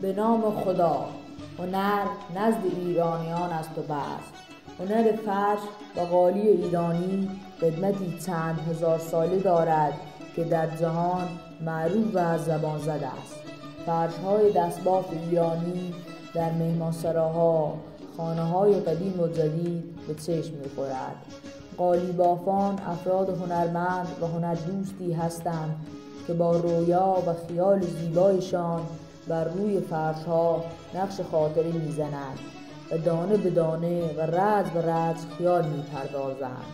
به نام خدا. هنر نزد ایرانیان است و بس. هنر فرش و قالی ایرانی قدمتی چند هزار ساله دارد که در جهان معروف و از زبان زده است. فرش‌های دستباف ایرانی در مهمانسراها، خانه‌های قدیم و جدید به چشم می‌خورد. قالیبافان افراد هنرمند و هنردوستی هستند که با رویا و خیال زیبایشان بر روی فرش‌ها نقش خاطره می‌زنند و دانه به دانه و رج به رج خیال می‌پردازند.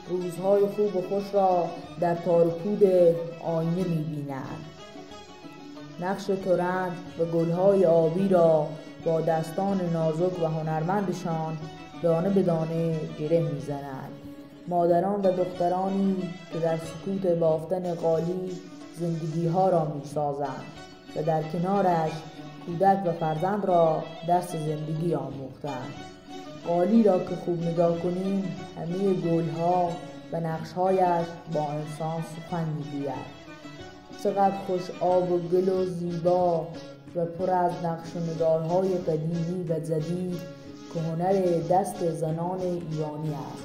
روزهای خوب و خوش را در تار و پود آینه می‌بینند. نقش ترنج و گل‌های آبی را با دستان نازک و هنرمندشان دانه به دانه گره می‌زنند. مادران و دخترانی که در سکوت بافتن قالی زندگی‌ها را می‌سازند و در کنارش کودک و فرزند را درس زندگی آموختند. قالی را که خوب نگاه کنیم همه گل‌ها و نقش‌هایش با انسان سخن می‌گوید. چقدر خوش آب و گل و زیبا و پر از نقش و نگارهای قدیمی و جدید که هنر دست زنان ایرانی است.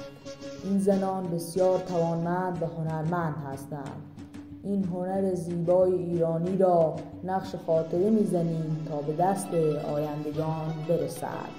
این زنان بسیار توانمند و هنرمند هستند. این هنر زیبای ایرانی را نقش خاطره می‌زنیم تا به دست آیندگان برسد.